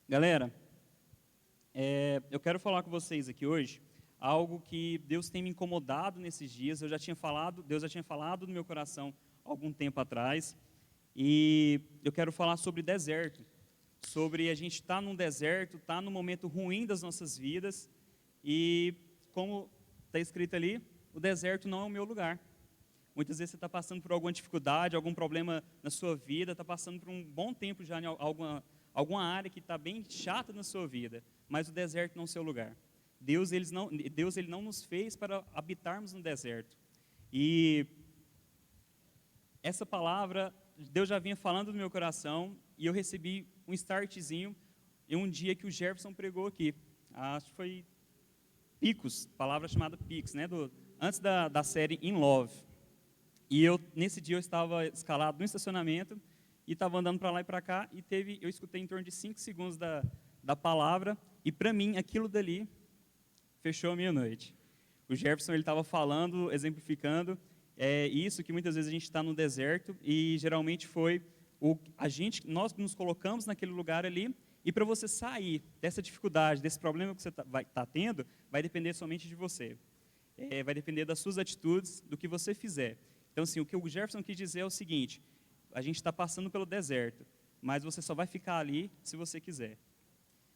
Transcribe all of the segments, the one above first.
Galera, eu quero falar com vocês aqui hoje algo que Deus tem me incomodado nesses dias. Deus já tinha falado no meu coração há algum tempo atrás, e eu quero falar sobre deserto, sobre a gente estar num deserto, estar num momento ruim das nossas vidas, e como está escrito ali, o deserto não é o meu lugar. Muitas vezes você está passando por alguma dificuldade, algum problema na sua vida, está passando por um bom tempo já em alguma área que está bem chata na sua vida, mas o deserto não é o seu lugar. Deus ele não nos fez para habitarmos no deserto. E essa palavra, Deus já vinha falando no meu coração, e eu recebi um startzinho em um dia que o Jefferson pregou aqui. Acho que foi Picos, palavra chamada Picos, né? Antes da série In Love. E nesse dia eu estava escalado no estacionamento e estava andando para lá e para cá, e eu escutei em torno de 5 segundos da palavra, e para mim aquilo dali fechou a minha noite. O Jefferson ele estava falando, exemplificando isso, que muitas vezes a gente está no deserto, e geralmente nós nos colocamos naquele lugar ali, e para você sair dessa dificuldade, desse problema que você vai estar tendo, vai depender somente de você. Vai depender das suas atitudes, do que você fizer. Então, assim, o que o Jefferson quis dizer é o seguinte: a gente está passando pelo deserto, mas você só vai ficar ali se você quiser.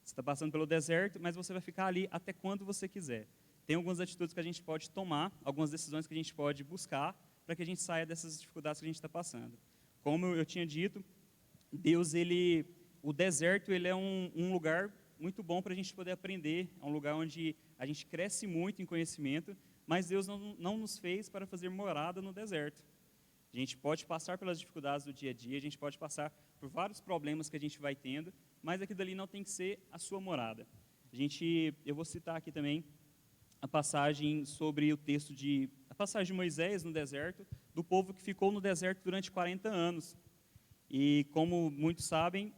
Você está passando pelo deserto, mas você vai ficar ali até quando você quiser. Tem algumas atitudes que a gente pode tomar, algumas decisões que a gente pode buscar, para que a gente saia dessas dificuldades que a gente está passando. Como eu tinha dito, o deserto ele é um lugar muito bom para a gente poder aprender, é um lugar onde a gente cresce muito em conhecimento, mas Deus não nos fez para fazer morada no deserto. A gente pode passar pelas dificuldades do dia a dia, a gente pode passar por vários problemas que a gente vai tendo, mas aquilo dali não tem que ser a sua morada. Eu vou citar aqui também a passagem sobre a passagem de Moisés no deserto, do povo que ficou no deserto durante 40 anos. E como muitos sabem,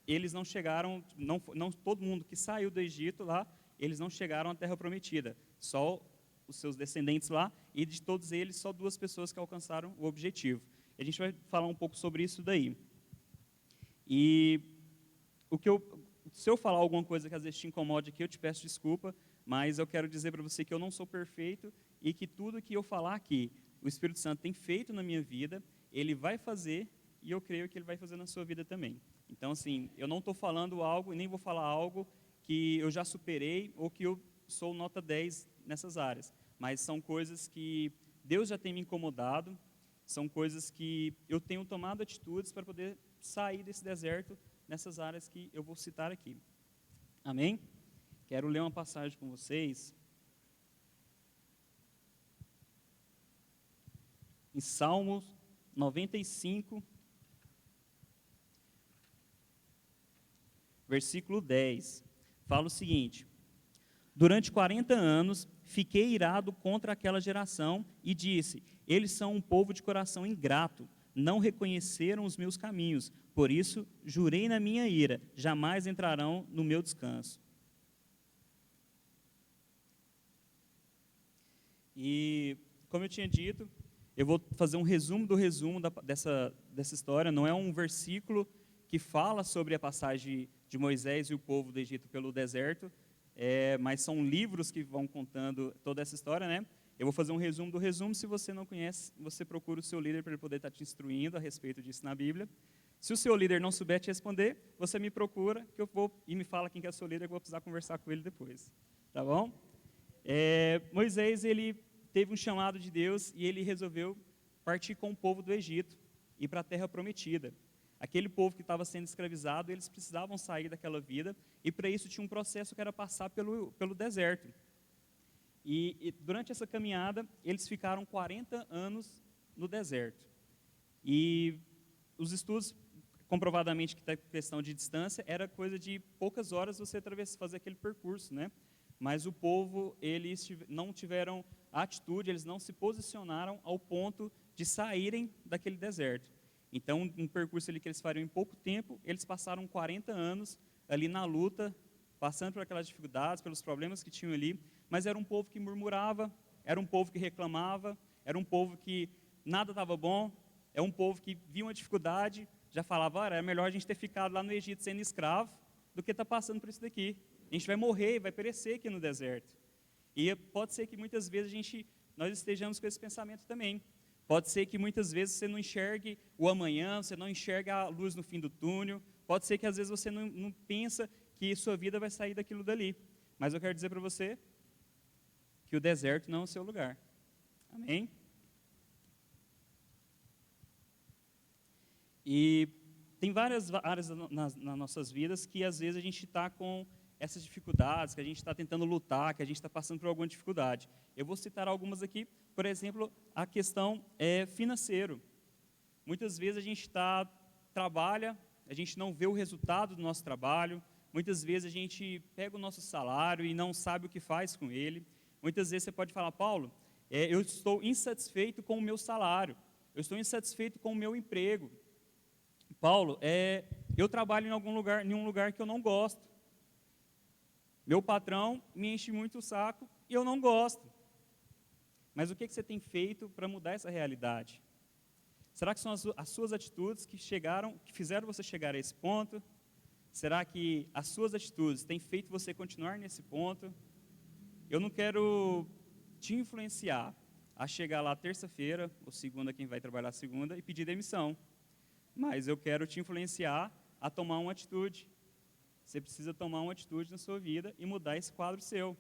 eles não chegaram, não todo mundo que saiu do Egito lá, eles não chegaram à terra prometida. Só os seus descendentes lá, e de todos eles, só 2 pessoas que alcançaram o objetivo. E a gente vai falar um pouco sobre isso daí. E se eu falar alguma coisa que às vezes te incomode aqui, eu te peço desculpa, mas eu quero dizer para você que eu não sou perfeito, e que tudo que eu falar aqui, o Espírito Santo tem feito na minha vida, Ele vai fazer, e eu creio que Ele vai fazer na sua vida também. Então, assim, eu não estou falando algo, e nem vou falar algo que eu já superei, ou que eu sou nota 10 nessas áreas, mas são coisas que Deus já tem me incomodado, são coisas que eu tenho tomado atitudes para poder sair desse deserto nessas áreas que eu vou citar aqui. Amém? Quero ler uma passagem com vocês. Em Salmos 95, versículo 10, fala o seguinte: durante 40 anos fiquei irado contra aquela geração e disse: eles são um povo de coração ingrato, não reconheceram os meus caminhos, por isso jurei na minha ira, jamais entrarão no meu descanso. E, como eu tinha dito, eu vou fazer um resumo do resumo dessa história. Não é um versículo que fala sobre a passagem de Moisés e o povo do Egito pelo deserto, mas são livros que vão contando toda essa história, né? Eu vou fazer um resumo do resumo. Se você não conhece, você procura o seu líder para ele poder estar te instruindo a respeito disso na Bíblia. Se o seu líder não souber te responder, você me procura, e me fala quem que é o seu líder, que eu vou precisar conversar com ele depois. Tá bom? Moisés, ele teve um chamado de Deus, e ele resolveu partir com o povo do Egito, ir para a terra prometida. Aquele povo que estava sendo escravizado, eles precisavam sair daquela vida, e para isso tinha um processo que era passar pelo deserto. E durante essa caminhada, eles ficaram 40 anos no deserto. E os estudos, comprovadamente, que a questão de distância, era coisa de poucas horas você fazer aquele percurso, né? Mas o povo, eles não tiveram atitude, eles não se posicionaram ao ponto de saírem daquele deserto. Então, um percurso ali que eles fariam em pouco tempo, eles passaram 40 anos ali na luta, passando por aquelas dificuldades, pelos problemas que tinham ali, mas era um povo que murmurava, era um povo que reclamava, era um povo que nada estava bom, é um povo que via uma dificuldade, já falava: era melhor a gente ter ficado lá no Egito sendo escravo, do que estar passando por isso daqui. A gente vai morrer, vai perecer aqui no deserto. E pode ser que muitas vezes nós estejamos com esse pensamento também. Pode ser que muitas vezes você não enxergue o amanhã, você não enxerga a luz no fim do túnel. Pode ser que às vezes você não pensa que sua vida vai sair daquilo dali. Mas eu quero dizer para você que o deserto não é o seu lugar. Amém? E tem várias áreas nas nossas vidas que às vezes a gente está com essas dificuldades, que a gente está tentando lutar, que a gente está passando por alguma dificuldade. Eu vou citar algumas aqui, por exemplo, a questão financeira. Muitas vezes a gente trabalha, a gente não vê o resultado do nosso trabalho, muitas vezes a gente pega o nosso salário e não sabe o que faz com ele. Muitas vezes você pode falar, Paulo, eu estou insatisfeito com o meu salário, eu estou insatisfeito com o meu emprego. Paulo, eu trabalho em um lugar que eu não gosto. Meu patrão me enche muito o saco e eu não gosto. Mas o que você tem feito para mudar essa realidade? Será que são as suas atitudes que fizeram você chegar a esse ponto? Será que as suas atitudes têm feito você continuar nesse ponto? Eu não quero te influenciar a chegar lá terça-feira, ou segunda, quem vai trabalhar segunda, e pedir demissão. Mas eu quero te influenciar a tomar uma atitude. Você precisa tomar uma atitude na sua vida e mudar esse quadro seu.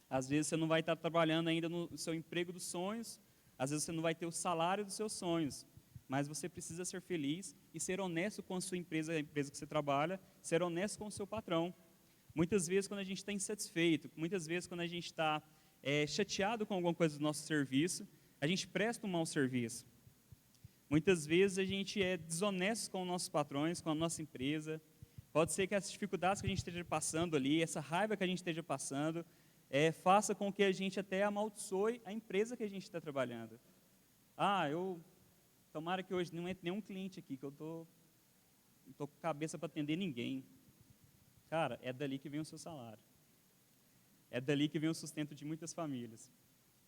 Às vezes você não vai estar trabalhando ainda no seu emprego dos sonhos, às vezes você não vai ter o salário dos seus sonhos, mas você precisa ser feliz e ser honesto com a sua empresa, a empresa que você trabalha, ser honesto com o seu patrão. Muitas vezes quando a gente está insatisfeito, muitas vezes quando a gente está chateado com alguma coisa do nosso serviço, a gente presta um mau serviço. Muitas vezes a gente é desonesto com os nossos patrões, com a nossa empresa. Pode ser que as dificuldades que a gente esteja passando ali, essa raiva que a gente esteja passando, faça com que a gente até amaldiçoe a empresa que a gente está trabalhando. Tomara que hoje não entre nenhum cliente aqui, que eu não estou com cabeça para atender ninguém. Cara, é dali que vem o seu salário. É dali que vem o sustento de muitas famílias.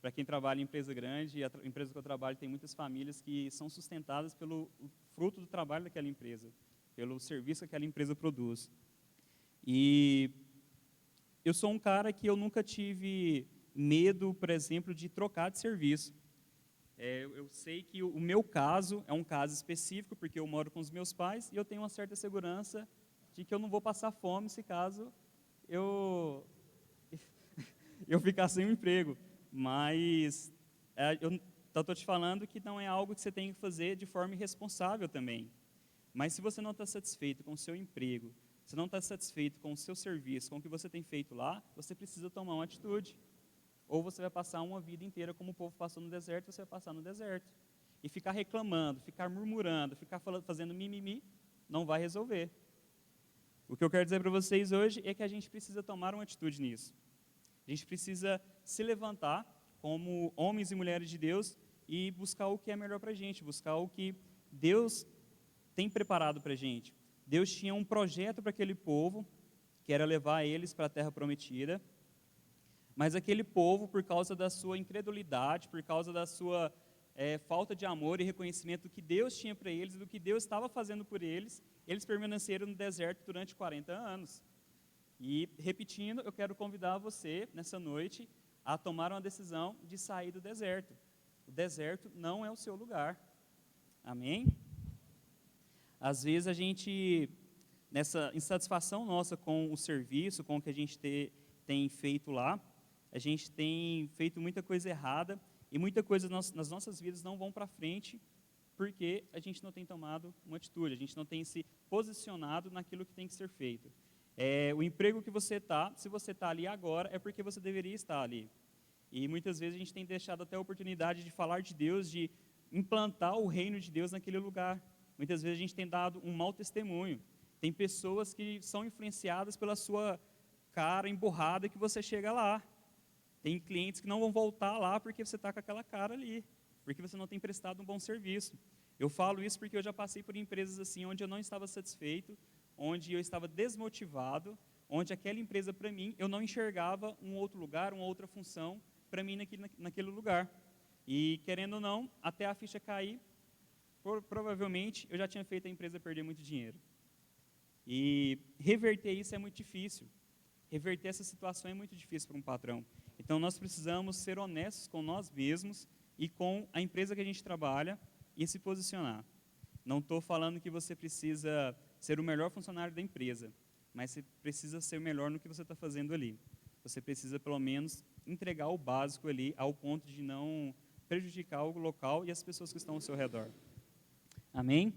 Para quem trabalha em empresa grande, a empresa que eu trabalho tem muitas famílias que são sustentadas pelo fruto do trabalho daquela empresa, pelo serviço que aquela empresa produz. E eu sou um cara que eu nunca tive medo, por exemplo, de trocar de serviço. Eu sei que o meu caso é um caso específico, porque eu moro com os meus pais e eu tenho uma certa segurança de que eu não vou passar fome se caso eu ficar sem um emprego. Mas eu estou te falando que não é algo que você tem que fazer de forma irresponsável também. Mas se você não está satisfeito com o seu emprego, se não está satisfeito com o seu serviço, com o que você tem feito lá, você precisa tomar uma atitude. Ou você vai passar uma vida inteira como o povo passou no deserto, você vai passar no deserto. E ficar reclamando, ficar murmurando, ficar fazendo mimimi, não vai resolver. O que eu quero dizer para vocês hoje é que a gente precisa tomar uma atitude nisso. A gente precisa se levantar como homens e mulheres de Deus e buscar o que é melhor para a gente, buscar o que Deus tem preparado para a gente. Deus tinha um projeto para aquele povo, que era levar eles para a terra prometida, mas aquele povo, por causa da sua incredulidade, por causa da sua falta de amor e reconhecimento do que Deus tinha para eles, do que Deus estava fazendo por eles, eles permaneceram no deserto durante 40 anos. E, repetindo, eu quero convidar você, nessa noite, a tomar uma decisão de sair do deserto. O deserto não é o seu lugar. Amém? Às vezes a gente, nessa insatisfação nossa com o serviço, com o que a gente tem feito lá, a gente tem feito muita coisa errada e muita coisa nas nossas vidas não vão para frente porque a gente não tem tomado uma atitude, a gente não tem se posicionado naquilo que tem que ser feito. O emprego que você está, se você está ali agora, é porque você deveria estar ali. E muitas vezes a gente tem deixado até a oportunidade de falar de Deus, de implantar o reino de Deus naquele lugar. Muitas vezes a gente tem dado um mau testemunho. Tem pessoas que são influenciadas pela sua cara emburrada que você chega lá. Tem clientes que não vão voltar lá porque você está com aquela cara ali, porque você não tem prestado um bom serviço. Eu falo isso porque eu já passei por empresas assim, onde eu não estava satisfeito, onde eu estava desmotivado, onde aquela empresa para mim, eu não enxergava um outro lugar, uma outra função para mim naquele lugar. E querendo ou não, até a ficha cair, provavelmente eu já tinha feito a empresa perder muito dinheiro. E reverter isso é muito difícil. Reverter essa situação é muito difícil para um patrão. Então, nós precisamos ser honestos com nós mesmos e com a empresa que a gente trabalha e se posicionar. Não estou falando que você precisa ser o melhor funcionário da empresa, mas você precisa ser melhor no que você está fazendo ali. Você precisa, pelo menos, entregar o básico ali, ao ponto de não prejudicar o local e as pessoas que estão ao seu redor. Amém?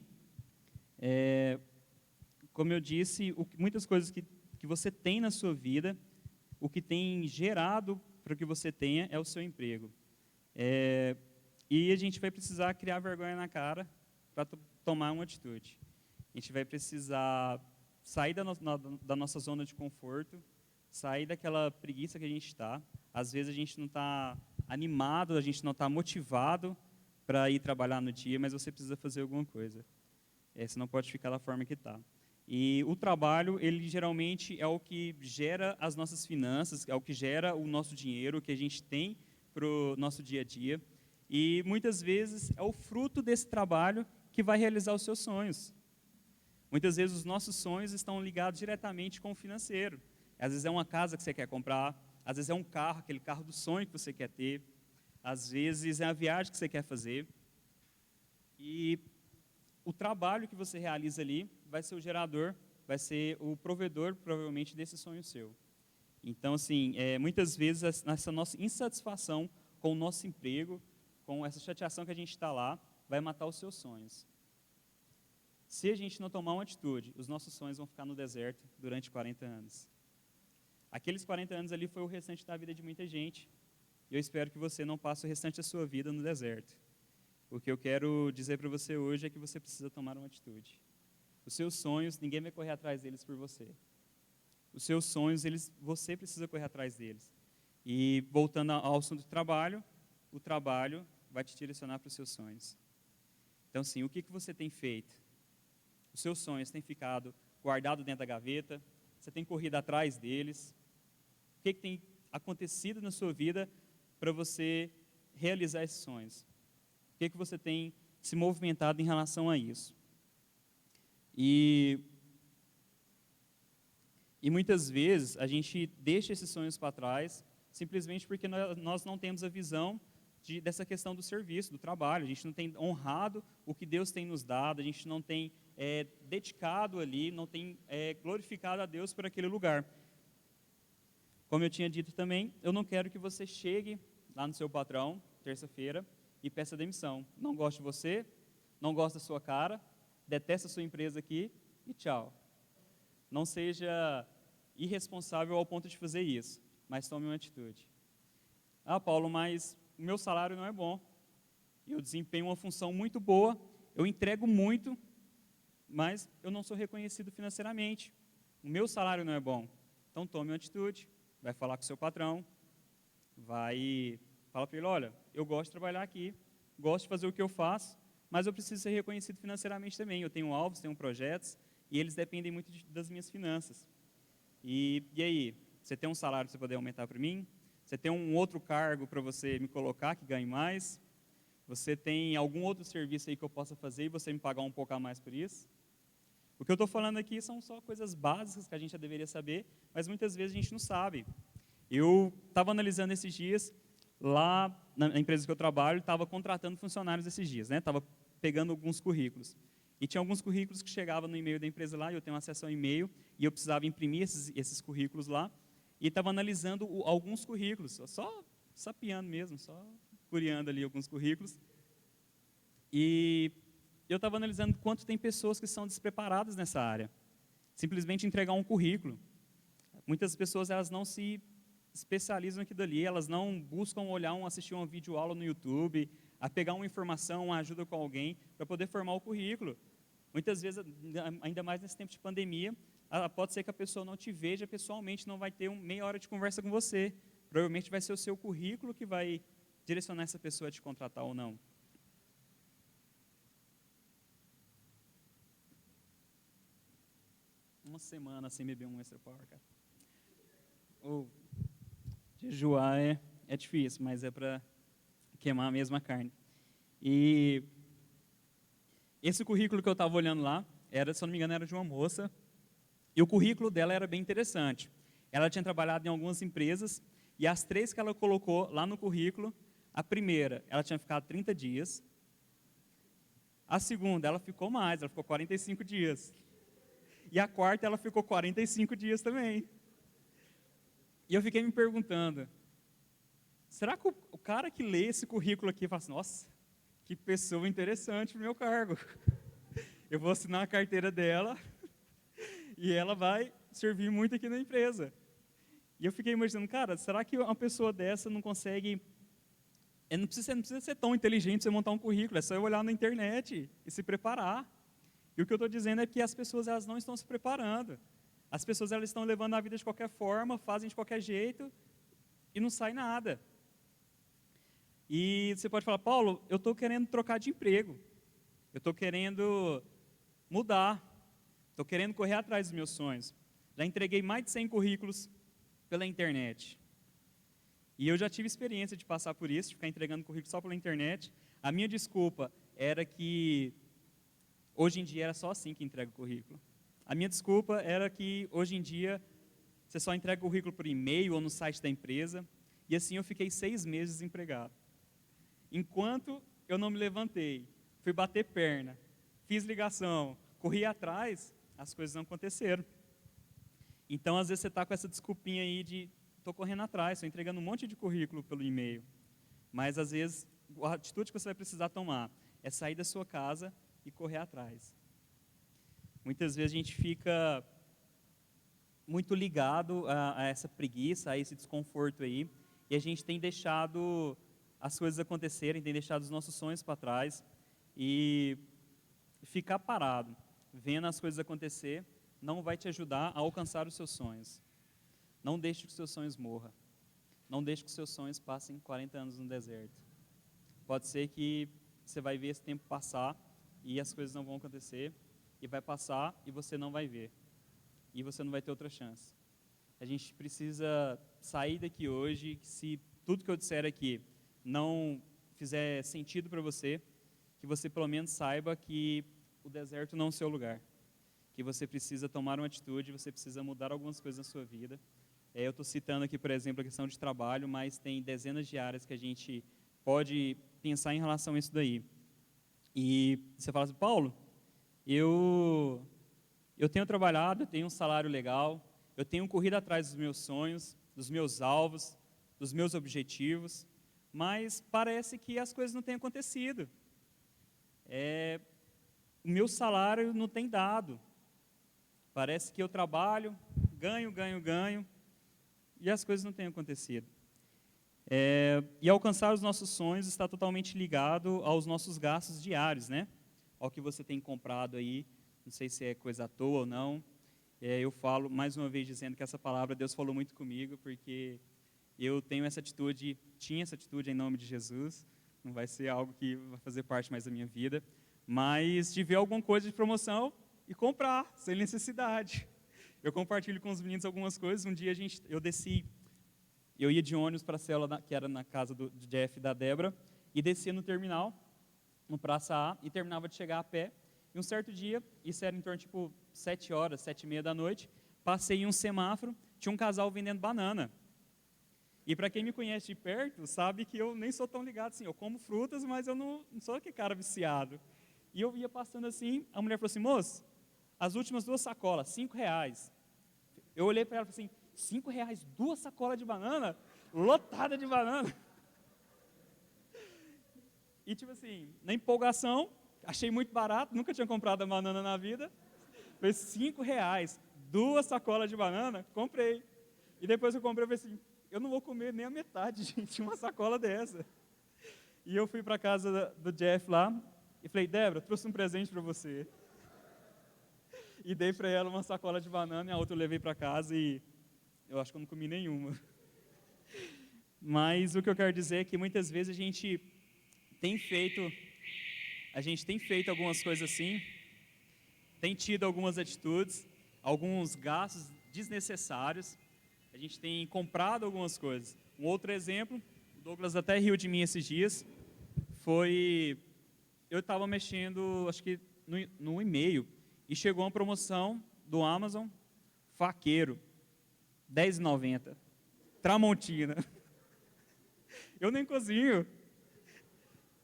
Como eu disse, muitas coisas que você tem na sua vida, o que tem gerado para que você tenha é o seu emprego. E a gente vai precisar criar vergonha na cara para tomar uma atitude. A gente vai precisar sair da nossa zona de conforto, sair daquela preguiça que a gente está. Às vezes a gente não está animado, a gente não está motivado para ir trabalhar no dia, mas você precisa fazer alguma coisa. Você não pode ficar da forma que está. E o trabalho, ele geralmente é o que gera as nossas finanças, é o que gera o nosso dinheiro, que a gente tem para o nosso dia a dia. E muitas vezes é o fruto desse trabalho que vai realizar os seus sonhos. Muitas vezes os nossos sonhos estão ligados diretamente com o financeiro. Às vezes é uma casa que você quer comprar, às vezes é um carro, aquele carro do sonho que você quer ter, às vezes é a viagem que você quer fazer. E o trabalho que você realiza ali vai ser o gerador, vai ser o provedor, provavelmente, desse sonho seu. Então, assim, muitas vezes essa nossa insatisfação com o nosso emprego, com essa chateação que a gente está lá, vai matar os seus sonhos. Se a gente não tomar uma atitude, os nossos sonhos vão ficar no deserto durante 40 anos. Aqueles 40 anos ali foi o restante da vida de muita gente. E eu espero que você não passe o restante da sua vida no deserto. O que eu quero dizer para você hoje é que você precisa tomar uma atitude. Os seus sonhos, ninguém vai correr atrás deles por você. Os seus sonhos, você precisa correr atrás deles. E voltando ao assunto do trabalho, o trabalho vai te direcionar para os seus sonhos. Então, sim, o que você tem feito? Os seus sonhos têm ficado guardados dentro da gaveta? Você tem corrido atrás deles? O que tem acontecido na sua vida para você realizar esses sonhos? O que você tem se movimentado em relação a isso? E muitas vezes a gente deixa esses sonhos para trás simplesmente porque nós não temos a visão dessa questão do serviço, do trabalho. A gente não tem honrado o que Deus tem nos dado, a gente não tem dedicado ali, não tem glorificado a Deus por aquele lugar. Como eu tinha dito também, eu não quero que você chegue lá no seu patrão, terça-feira, e peça demissão. Não gosto de você, não gosto da sua cara, detesta a sua empresa aqui e tchau. Não seja irresponsável ao ponto de fazer isso, mas tome uma atitude. Ah, Paulo, mas o meu salário não é bom. Eu desempenho uma função muito boa, eu entrego muito, mas eu não sou reconhecido financeiramente. O meu salário não é bom. Então tome uma atitude, vai falar com o seu patrão, fala para ele, olha, eu gosto de trabalhar aqui, gosto de fazer o que eu faço, mas eu preciso ser reconhecido financeiramente também. Eu tenho alvos, tenho projetos, e eles dependem muito das minhas finanças. E aí, você tem um salário para você poder aumentar para mim? Você tem um outro cargo para você me colocar que ganhe mais? Você tem algum outro serviço aí que eu possa fazer e você me pagar um pouco a mais por isso? O que eu estou falando aqui são só coisas básicas que a gente já deveria saber, mas muitas vezes a gente não sabe. Eu estava analisando esses dias, lá na empresa que eu trabalho, estava contratando funcionários esses dias, né? Estava pegando alguns currículos. E tinha alguns currículos que chegavam no e-mail da empresa lá, e eu tenho acesso ao e-mail, e eu precisava imprimir esses currículos lá, e estava analisando alguns currículos, só sapeando mesmo, só curiando ali alguns currículos. E eu estava analisando quanto tem pessoas que são despreparadas nessa área. Simplesmente entregar um currículo. Muitas pessoas, elas não se especializam naquilo ali, elas não buscam assistir uma videoaula no YouTube, a pegar uma informação, uma ajuda com alguém, para poder formar o currículo. Muitas vezes, ainda mais nesse tempo de pandemia, pode ser que a pessoa não te veja pessoalmente, não vai ter meia hora de conversa com você. Provavelmente vai ser o seu currículo que vai direcionar essa pessoa a te contratar ou não. Uma semana sem beber um Extra Power, cara. Jejuar é difícil, mas é para queimar a mesma carne. E esse currículo que eu estava olhando lá, se eu não me engano, era de uma moça, E o currículo dela era bem interessante. Ela tinha trabalhado em algumas empresas, e as 3 que ela colocou lá no currículo, a primeira, ela tinha ficado 30 dias. A segunda, ela ficou mais, ela ficou 45 dias. E a quarta, ela ficou 45 dias também. E eu fiquei me perguntando, será que o cara que lê esse currículo aqui fala assim, nossa, que pessoa interessante para o meu cargo. Eu vou assinar a carteira dela e ela vai servir muito aqui na empresa. E eu fiquei imaginando, cara, será que uma pessoa dessa não consegue... Não precisa ser tão inteligente para você montar um currículo, é só eu olhar na internet e se preparar. E o que eu estou dizendo é que as pessoas elas não estão se preparando. As pessoas elas estão levando a vida de qualquer forma, fazem de qualquer jeito e não sai nada. E você pode falar, Paulo, eu estou querendo trocar de emprego, eu estou querendo mudar, estou querendo correr atrás dos meus sonhos. Já entreguei mais de 100 currículos pela internet. E eu já tive experiência de passar por isso, de ficar entregando currículo só pela internet. A minha desculpa era que hoje em dia era só assim que entrega o currículo. A minha desculpa era que hoje em dia você só entrega o currículo por e-mail ou no site da empresa. E assim eu fiquei 6 meses desempregado. Enquanto eu não me levantei, fui bater perna, fiz ligação, corri atrás, as coisas não aconteceram. Então, às vezes, você está com essa desculpinha aí de estou correndo atrás, estou entregando um monte de currículo pelo e-mail. Mas, às vezes, a atitude que você vai precisar tomar é sair da sua casa e correr atrás. Muitas vezes a gente fica muito ligado a essa preguiça, a esse desconforto aí, e a gente tem deixado as coisas acontecerem, tem deixado os nossos sonhos para trás, e ficar parado, vendo as coisas acontecer, não vai te ajudar a alcançar os seus sonhos. Não deixe que os seus sonhos morram. Não deixe que os seus sonhos passem 40 anos no deserto. Pode ser que você vai ver esse tempo passar e as coisas não vão acontecer, e vai passar e você não vai ver. E você não vai ter outra chance. A gente precisa sair daqui hoje, que se tudo que eu disser aqui não fizer sentido para você, que você pelo menos saiba que o deserto não é o seu lugar. Que você precisa tomar uma atitude, você precisa mudar algumas coisas na sua vida. Eu estou citando aqui, por exemplo, a questão de trabalho, mas tem dezenas de áreas que a gente pode pensar em relação a isso daí. E você fala assim, Paulo, eu tenho trabalhado, eu tenho um salário legal, eu tenho corrido atrás dos meus sonhos, dos meus alvos, dos meus objetivos, mas parece que as coisas não têm acontecido. O meu salário não tem dado. Parece que eu trabalho, ganho, e as coisas não têm acontecido. E alcançar os nossos sonhos está totalmente ligado aos nossos gastos diários, né? Ao que você tem comprado aí, não sei se é coisa à toa ou não. Eu falo, mais uma vez, dizendo que essa palavra, Deus falou muito comigo, porque eu tenho essa atitude, tinha essa atitude em nome de Jesus, não vai ser algo que vai fazer parte mais da minha vida, mas de ver alguma coisa de promoção e comprar, sem necessidade. Eu compartilho com os meninos algumas coisas. Um dia eu ia de ônibus para a célula, que era na casa do Jeff e da Débora, e descia no terminal, no Praça A, e terminava de chegar a pé. E um certo dia, isso era em torno de 7 horas, 7h30 da noite, passei em um semáforo, tinha um casal vendendo banana. E para quem me conhece de perto, sabe que eu nem sou tão ligado assim, eu como frutas, mas eu não sou aquele cara viciado. E eu ia passando assim, a mulher falou assim, moço, as últimas 2 sacolas, R$5. Eu olhei para ela e falei assim, R$5, 2 sacolas de banana? Lotada de banana. E tipo assim, na empolgação, achei muito barato, nunca tinha comprado banana na vida. Foi R$5, 2 sacolas de banana, comprei. E depois eu comprei, eu falei assim, eu não vou comer nem a metade, gente, uma sacola dessa. E eu fui para a casa do Jeff lá, e falei, Débora, trouxe um presente para você. E dei para ela uma sacola de banana, e a outra eu levei para casa, e eu acho que eu não comi nenhuma. Mas o que eu quero dizer é que muitas vezes a gente tem feito algumas coisas assim, tem tido algumas atitudes, alguns gastos desnecessários, a gente tem comprado algumas coisas. Um outro exemplo, o Douglas até riu de mim esses dias, eu estava mexendo, acho que no e-mail, e chegou uma promoção do Amazon, faqueiro, R$10,90. Tramontina. Eu nem cozinho.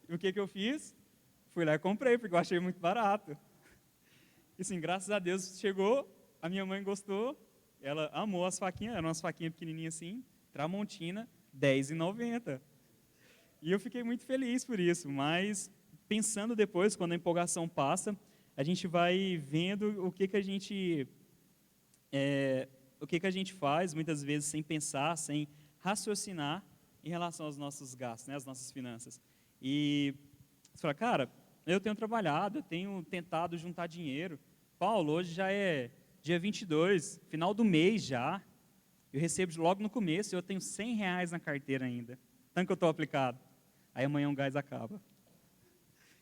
E o que eu fiz? Fui lá e comprei, porque eu achei muito barato. E assim, graças a Deus chegou, a minha mãe gostou, ela amou as faquinhas, eram umas faquinhas pequenininhas assim, Tramontina, R$10,90. E eu fiquei muito feliz por isso, mas pensando depois, quando a empolgação passa, a gente vai vendo o que a gente faz, muitas vezes sem pensar, sem raciocinar em relação aos nossos gastos, né, às nossas finanças. E você fala, cara, eu tenho trabalhado, eu tenho tentado juntar dinheiro. Paulo, hoje já é dia 22, final do mês já. Eu recebo logo no começo e eu tenho R$100 na carteira ainda. Tanto que eu estou aplicado. Aí amanhã o gás acaba.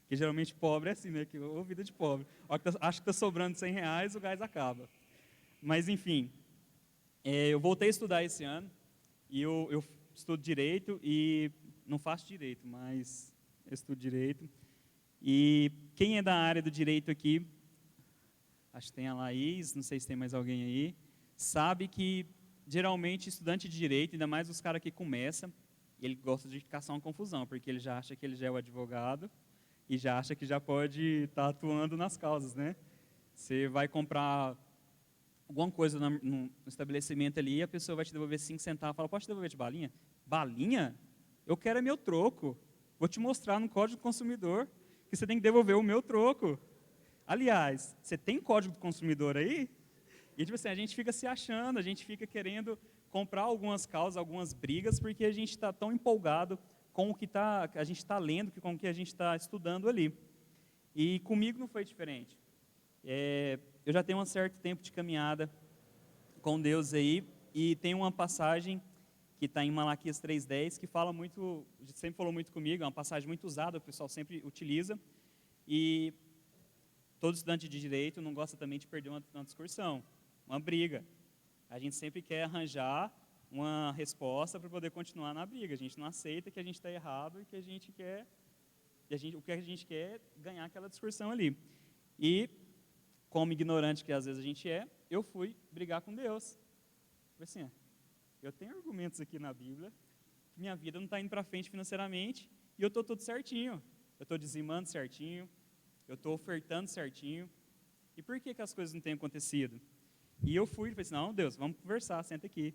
Porque geralmente pobre é assim, né? Ou vida de pobre. Acho que está sobrando R$100, o gás acaba. Mas enfim, eu voltei a estudar esse ano. E eu estudo direito e não faço direito, mas eu estudo direito. E quem é da área do direito aqui, acho que tem a Laís, não sei se tem mais alguém aí, sabe que geralmente estudante de direito, ainda mais os caras que começam, ele gosta de caçar uma confusão, porque ele já acha que ele já é o advogado e já acha que já pode estar atuando nas causas, né? Você vai comprar alguma coisa no estabelecimento ali e a pessoa vai te devolver 5 centavos, fala, posso te devolver de balinha? Balinha? Eu quero é meu troco. Vou te mostrar no Código do Consumidor que você tem que devolver o meu troco. Aliás, você tem Código do Consumidor aí? E tipo assim, a gente fica se achando, a gente fica querendo comprar algumas causas, algumas brigas, porque a gente está tão empolgado com o que a gente está lendo, com o que a gente está estudando ali. E comigo não foi diferente. Eu já tenho um certo tempo de caminhada com Deus aí, e tem uma passagem que está em Malaquias 3:10, que fala muito, sempre falou muito comigo, é uma passagem muito usada, o pessoal sempre utiliza, e todo estudante de direito não gosta também de perder uma discussão, uma briga. A gente sempre quer arranjar uma resposta para poder continuar na briga. A gente não aceita que a gente está errado e que o que a gente quer é ganhar aquela discussão ali. E, como ignorante que às vezes a gente eu fui brigar com Deus. Falei assim, eu tenho argumentos aqui na Bíblia, que minha vida não está indo para frente financeiramente, e eu estou tudo certinho. Eu estou dizimando certinho, eu estou ofertando certinho. E por que as coisas não têm acontecido? E eu falei assim, não, Deus, vamos conversar, senta aqui.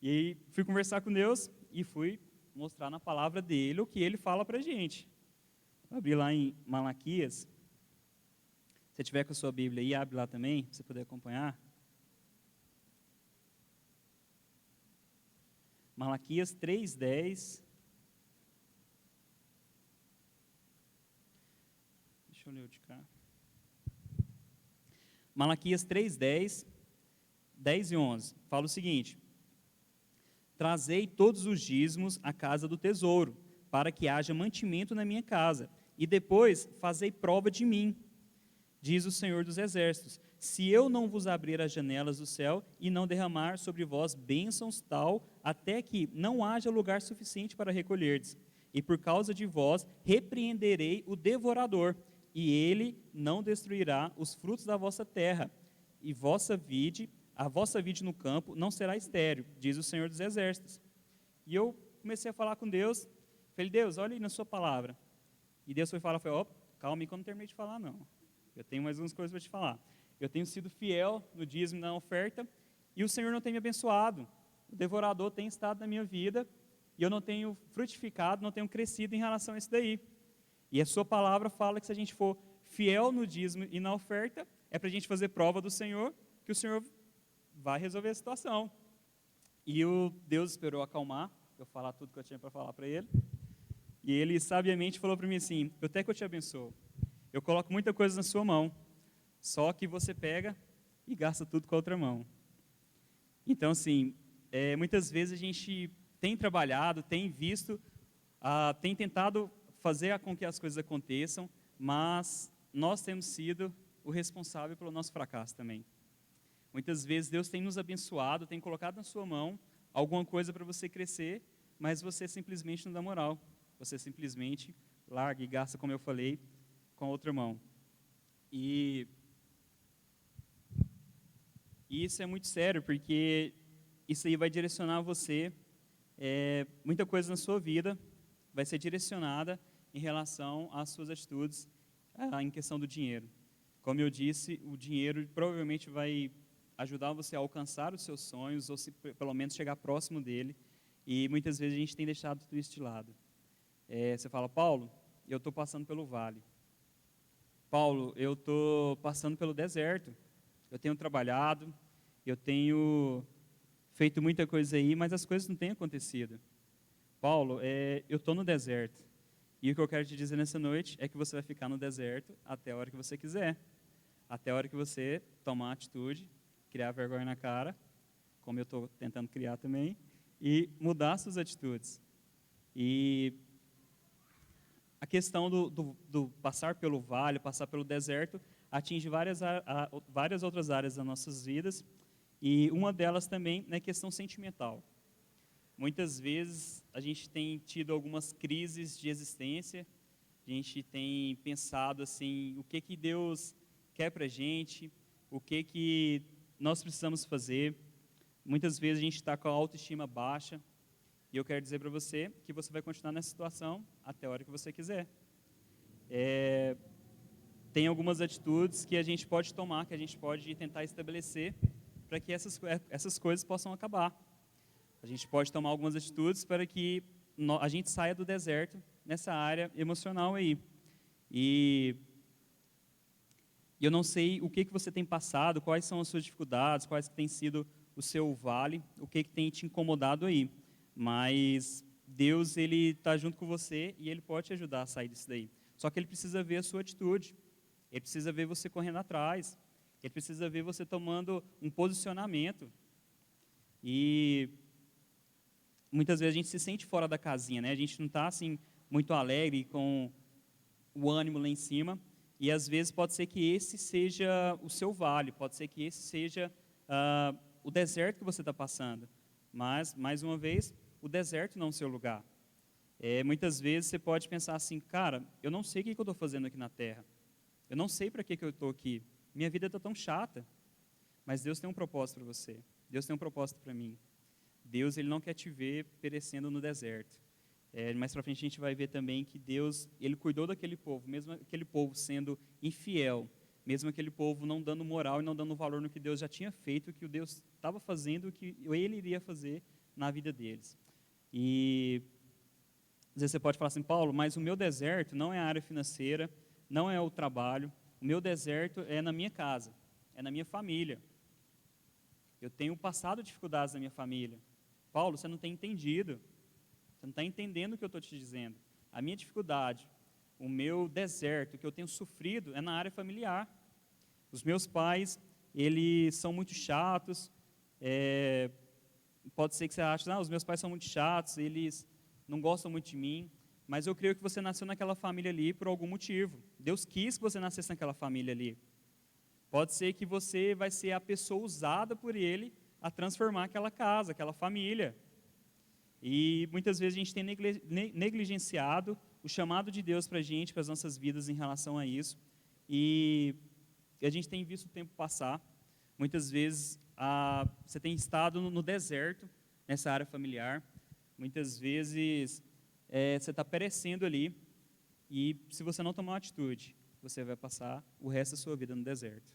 E aí fui conversar com Deus e fui mostrar na palavra dele o que ele fala para a gente. Vou abrir lá em Malaquias. Se você tiver com a sua Bíblia aí, abre lá também, para você poder acompanhar. Malaquias 3:10. Deixa eu ler o de cá. Malaquias 3:10, 10 e 11. Fala o seguinte: trazei todos os dízimos à casa do tesouro, para que haja mantimento na minha casa, e depois fazei prova de mim, diz o Senhor dos Exércitos, se eu não vos abrir as janelas do céu e não derramar sobre vós bênçãos tal, até que não haja lugar suficiente para recolherdes. E por causa de vós repreenderei o devorador, e ele não destruirá os frutos da vossa terra, e a vossa vide no campo não será estéril, diz o Senhor dos Exércitos. E eu comecei a falar com Deus, falei, Deus, olha aí na sua palavra. E Deus foi falar, calma aí que eu não terminei de falar não. Eu tenho mais umas coisas para te falar. Eu tenho sido fiel no dízimo e na oferta, e o Senhor não tem me abençoado. O devorador tem estado na minha vida, e eu não tenho frutificado, não tenho crescido em relação a isso daí. E a sua palavra fala que se a gente for fiel no dízimo e na oferta, é para a gente fazer prova do Senhor, que o Senhor vai resolver a situação. E o Deus esperou acalmar, eu falar tudo que eu tinha para falar para ele, e ele sabiamente falou para mim assim, até que eu te abençoo, eu coloco muita coisa na sua mão, só que você pega e gasta tudo com a outra mão. Então, assim, muitas vezes a gente tem trabalhado, tem visto, tem tentado fazer com que as coisas aconteçam, mas nós temos sido o responsável pelo nosso fracasso também. Muitas vezes Deus tem nos abençoado, tem colocado na sua mão alguma coisa para você crescer, mas você simplesmente não dá moral. Você simplesmente larga e gasta, como eu falei, com a outra mão. E E isso é muito sério, porque isso aí vai direcionar você, muita coisa na sua vida vai ser direcionada em relação às suas atitudes, em questão do dinheiro. Como eu disse, o dinheiro provavelmente vai ajudar você a alcançar os seus sonhos, ou se, pelo menos chegar próximo dele, e muitas vezes a gente tem deixado tudo isso de lado. Você fala, Paulo, eu estou passando pelo vale. Paulo, eu estou passando pelo deserto. Eu tenho trabalhado, eu tenho feito muita coisa aí, mas as coisas não têm acontecido. Paulo, eu estou no deserto. E o que eu quero te dizer nessa noite é que você vai ficar no deserto até a hora que você quiser. Até a hora que você tomar atitude, criar vergonha na cara, como eu estou tentando criar também, e mudar suas atitudes. E a questão do passar pelo vale, passar pelo deserto, atinge várias outras áreas das nossas vidas, e uma delas também é a questão sentimental. Muitas vezes a gente tem tido algumas crises de existência, a gente tem pensado assim, o que Deus quer para a gente, o que nós precisamos fazer. Muitas vezes a gente está com a autoestima baixa, e eu quero dizer para você que você vai continuar nessa situação até a hora que você quiser. Tem algumas atitudes que a gente pode tomar, que a gente pode tentar estabelecer para que essas coisas possam acabar. A gente pode tomar algumas atitudes para que a gente saia do deserto nessa área emocional aí. E eu não sei o que você tem passado, quais são as suas dificuldades, quais que tem sido o seu vale, o que tem te incomodado aí. Mas Deus, Ele está junto com você e Ele pode te ajudar a sair disso daí. Só que Ele precisa ver a sua atitude. Ele precisa ver você correndo atrás. Ele precisa ver você tomando um posicionamento. E muitas vezes a gente se sente fora da casinha, né? A gente não está assim muito alegre, com o ânimo lá em cima, e às vezes pode ser que esse seja o seu vale, pode ser que esse seja o deserto que você está passando, mas, mais uma vez, o deserto não é o seu lugar. Muitas vezes você pode pensar assim, cara, eu não sei o que eu estou fazendo aqui na terra, eu não sei para que eu estou aqui, minha vida está tão chata, mas Deus tem um propósito para você, Deus tem um propósito para mim. Deus, Ele não quer te ver perecendo no deserto. Mais para frente a gente vai ver também que Deus, Ele cuidou daquele povo, mesmo aquele povo sendo infiel, mesmo aquele povo não dando moral e não dando valor no que Deus já tinha feito, o que o Deus estava fazendo, o que Ele iria fazer na vida deles. E às vezes você pode falar assim, Paulo, mas o meu deserto não é a área financeira, não é o trabalho, o meu deserto é na minha casa, é na minha família. Eu tenho passado dificuldades na minha família. Paulo, você não tem entendido, você não está entendendo o que eu estou te dizendo. A minha dificuldade, o meu deserto, o que eu tenho sofrido é na área familiar. Os meus pais, eles são muito chatos, pode ser que você ache, os meus pais são muito chatos, eles não gostam muito de mim, mas eu creio que você nasceu naquela família ali por algum motivo. Deus quis que você nascesse naquela família ali. Pode ser que você vai ser a pessoa usada por Ele a transformar aquela casa, aquela família. E muitas vezes a gente tem negligenciado o chamado de Deus para a gente, para as nossas vidas em relação a isso. E a gente tem visto o tempo passar. Muitas vezes você tem estado no deserto, nessa área familiar. Muitas vezes você está perecendo ali. E se você não tomar uma atitude, você vai passar o resto da sua vida no deserto.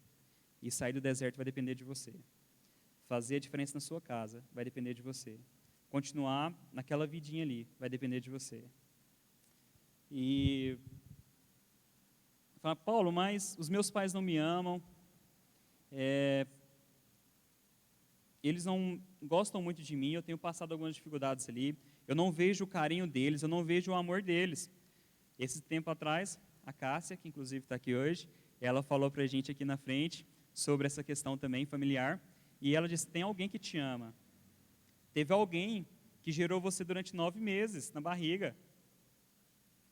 E sair do deserto vai depender de você. Fazer a diferença na sua casa vai depender de você. Continuar naquela vidinha ali vai depender de você. E fala, Paulo, mas os meus pais não me amam, eles não gostam muito de mim, eu tenho passado algumas dificuldades ali, eu não vejo o carinho deles, eu não vejo o amor deles. Esse tempo atrás, a Cássia, que inclusive está aqui hoje, ela falou para a gente aqui na frente sobre essa questão também familiar, e ela disse, tem alguém que te ama. Teve alguém que gerou você durante 9 meses na barriga.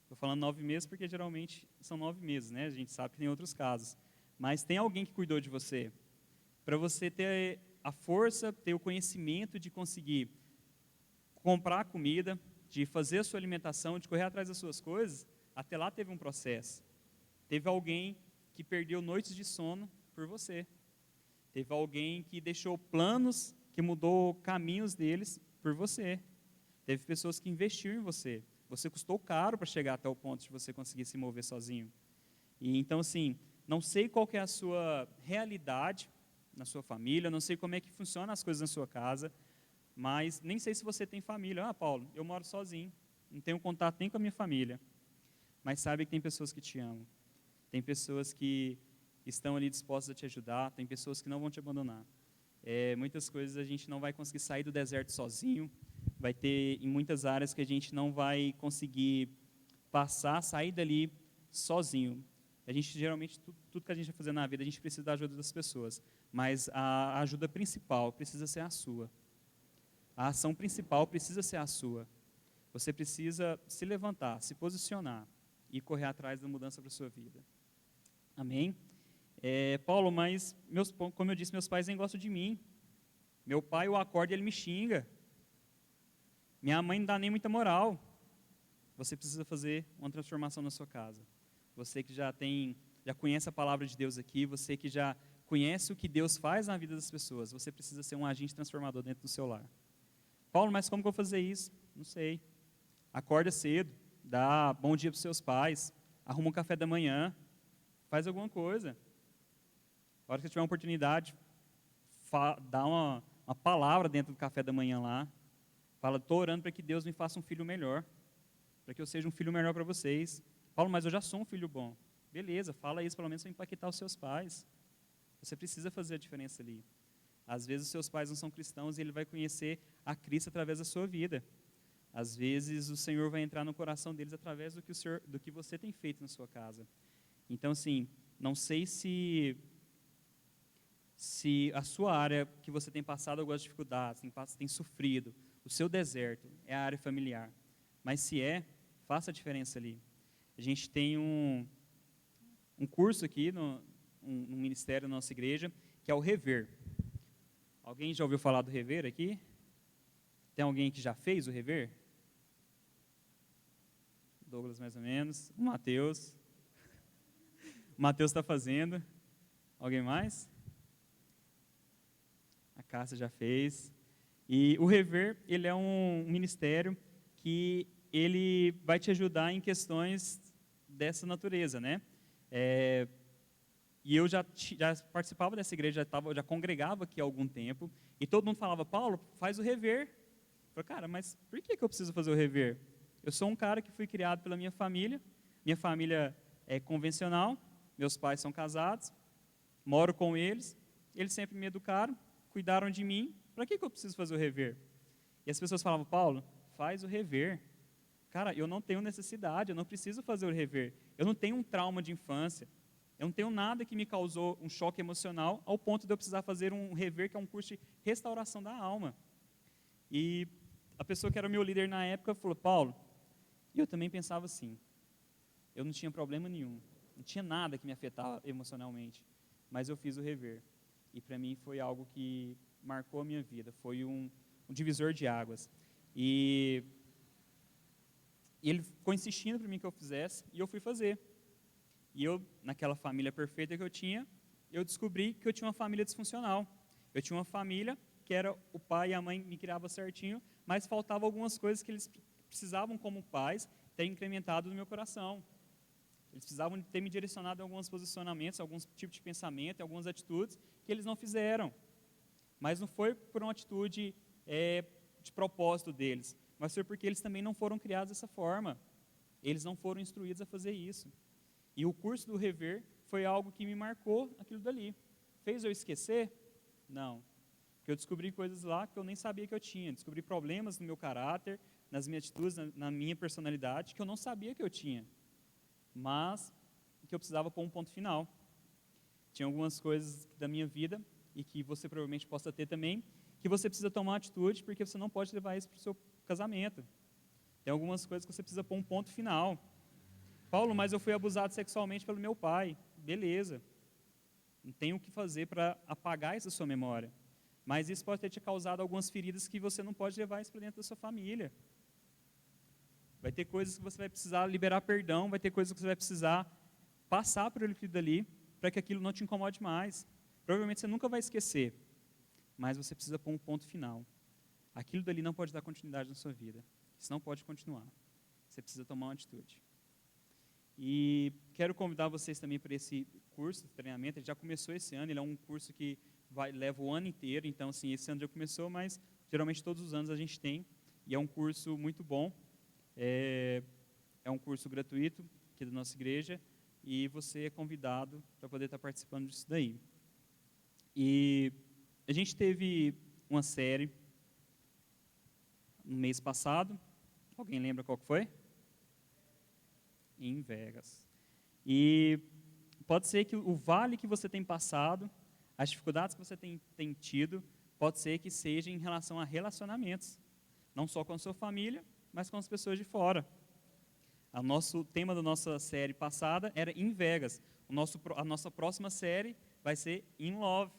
Estou falando 9 meses porque geralmente são 9 meses, né? A gente sabe que tem outros casos. Mas tem alguém que cuidou de você. Para você ter a força, ter o conhecimento de conseguir comprar comida, de fazer a sua alimentação, de correr atrás das suas coisas, até lá teve um processo. Teve alguém que perdeu noites de sono por você. Teve alguém que deixou planos, que mudou caminhos deles por você. Teve pessoas que investiram em você. Você custou caro para chegar até o ponto de você conseguir se mover sozinho. E então, assim, não sei qual que é a sua realidade na sua família, não sei como é que funcionam as coisas na sua casa, mas nem sei se você tem família. Ah, Paulo, eu moro sozinho, não tenho contato nem com a minha família. Mas sabe que tem pessoas que te amam. Tem pessoas que estão ali dispostas a te ajudar, tem pessoas que não vão te abandonar. Muitas coisas a gente não vai conseguir sair do deserto sozinho, vai ter em muitas áreas que a gente não vai conseguir sair dali sozinho. A gente geralmente, tudo que a gente vai fazer na vida, a gente precisa da ajuda das pessoas, mas a ajuda principal precisa ser a sua. A ação principal precisa ser a sua. Você precisa se levantar, se posicionar e correr atrás da mudança para a sua vida. Amém? Paulo, mas, como eu disse, meus pais nem gostam de mim. Meu pai, eu acordo e ele me xinga. Minha mãe não dá nem muita moral. Você precisa fazer uma transformação na sua casa. Você que já conhece a palavra de Deus aqui, você que já conhece o que Deus faz na vida das pessoas, você precisa ser um agente transformador dentro do seu lar. Paulo, mas como que eu vou fazer isso? Não sei. Acorda cedo, dá bom dia para os seus pais, arruma um café da manhã, faz alguma coisa. A hora que você tiver uma oportunidade, dá uma palavra dentro do café da manhã lá. Fala, estou orando para que Deus me faça um filho melhor, para que eu seja um filho melhor para vocês. Paulo, mas eu já sou um filho bom. Beleza, fala isso pelo menos para impactar os seus pais. Você precisa fazer a diferença ali. Às vezes os seus pais não são cristãos e ele vai conhecer a Cristo através da sua vida. Às vezes o Senhor vai entrar no coração deles através do que você tem feito na sua casa. Então, assim, não sei se a sua área que você tem passado algumas dificuldades, tem sofrido, o seu deserto é a área familiar. Mas se faça a diferença ali. A gente tem um curso aqui, um ministério na nossa igreja, que é o Rever. Alguém já ouviu falar do Rever aqui? Tem alguém que já fez o Rever? Douglas, mais ou menos. O Matheus. O Matheus está fazendo. Alguém mais? A Cássia já fez. E o Rever, ele é um ministério que ele vai te ajudar em questões dessa natureza, né? E eu já participava dessa igreja, já congregava aqui há algum tempo, e todo mundo falava, Paulo, faz o Rever. Eu falei, cara, mas por que eu preciso fazer o Rever? Eu sou um cara que fui criado pela minha família é convencional, meus pais são casados, moro com eles sempre me educaram, cuidaram de mim, para que eu preciso fazer o Rever? E as pessoas falavam, Paulo, faz o Rever. Cara, eu não tenho necessidade, eu não preciso fazer o Rever. Eu não tenho um trauma de infância. Eu não tenho nada que me causou um choque emocional ao ponto de eu precisar fazer um Rever, que é um curso de restauração da alma. E a pessoa que era o meu líder na época falou, Paulo, e eu também pensava assim, eu não tinha problema nenhum, não tinha nada que me afetava emocionalmente, mas eu fiz o Rever. E para mim foi algo que marcou a minha vida, foi um divisor de águas. E ele ficou insistindo para mim que eu fizesse, e eu fui fazer. E eu, naquela família perfeita que eu tinha, eu descobri que eu tinha uma família disfuncional. Eu tinha uma família que era o pai e a mãe me criavam certinho, mas faltavam algumas coisas que eles precisavam, como pais, ter incrementado no meu coração. Eles precisavam ter me direcionado em alguns posicionamentos, alguns tipos de pensamento, em algumas atitudes que eles não fizeram. Mas não foi por uma atitude de propósito deles, mas foi porque eles também não foram criados dessa forma. Eles não foram instruídos a fazer isso. E o curso do Rever foi algo que me marcou aquilo dali. Fez eu esquecer? Não. Porque eu descobri coisas lá que eu nem sabia que eu tinha. Descobri problemas no meu caráter, nas minhas atitudes, na minha personalidade, que eu não sabia que eu tinha. Mas que eu precisava pôr um ponto final. Tinha algumas coisas da minha vida, e que você provavelmente possa ter também, que você precisa tomar atitude, porque você não pode levar isso para o seu casamento. Tem algumas coisas que você precisa pôr um ponto final. Paulo, mas eu fui abusado sexualmente pelo meu pai. Beleza. Não tem o que fazer para apagar essa sua memória. Mas isso pode ter te causado algumas feridas que você não pode levar isso para dentro da sua família. Vai ter coisas que você vai precisar liberar perdão, vai ter coisas que você vai precisar passar por aquilo dali, para que aquilo não te incomode mais. Provavelmente você nunca vai esquecer, mas você precisa pôr um ponto final. Aquilo dali não pode dar continuidade na sua vida. Isso não pode continuar. Você precisa tomar uma atitude. E quero convidar vocês também para esse curso de treinamento. Ele já começou esse ano, ele é um curso que leva o ano inteiro. Então, assim, esse ano já começou, mas geralmente todos os anos a gente tem. E é um curso muito bom. É um curso gratuito aqui da nossa igreja. E você é convidado para poder estar participando disso daí. E a gente teve uma série no mês passado. Alguém lembra qual que foi? Em Vegas. E pode ser que o vale que você tem passado, as dificuldades que você tem tido, pode ser que seja em relação a relacionamentos. Não só com a sua família, mas com as pessoas de fora. O tema da nossa série passada era em Vegas. A nossa próxima série vai ser In Love.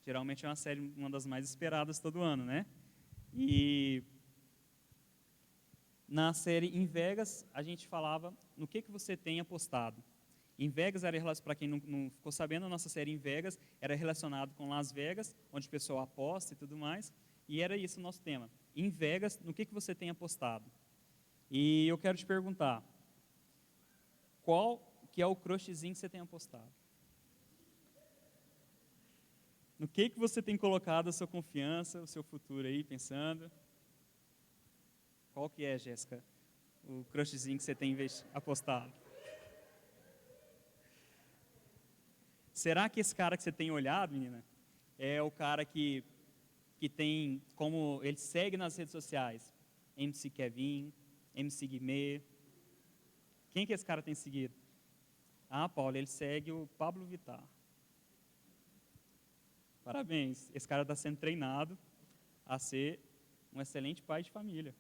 Geralmente é uma série, uma das mais esperadas todo ano, né? E na série Em Vegas, a gente falava no que você tem apostado. Em Vegas, para quem não ficou sabendo, a nossa série Em Vegas era relacionado com Las Vegas, onde o pessoal aposta e tudo mais, e era isso o nosso tema. Em Vegas, no que você tem apostado? E eu quero te perguntar, qual que é o crushzinho que você tem apostado? No que você tem colocado a sua confiança, o seu futuro aí, pensando? Qual que é, Jéssica, o crushzinho que você tem apostado? Será que esse cara que você tem olhado, menina, é o cara que tem, como ele segue nas redes sociais, MC Kevin, MC Guimê? Quem que esse cara tem seguido? Ah, Paulo, ele segue o Pablo Vittar. Parabéns, esse cara está sendo treinado a ser um excelente pai de família.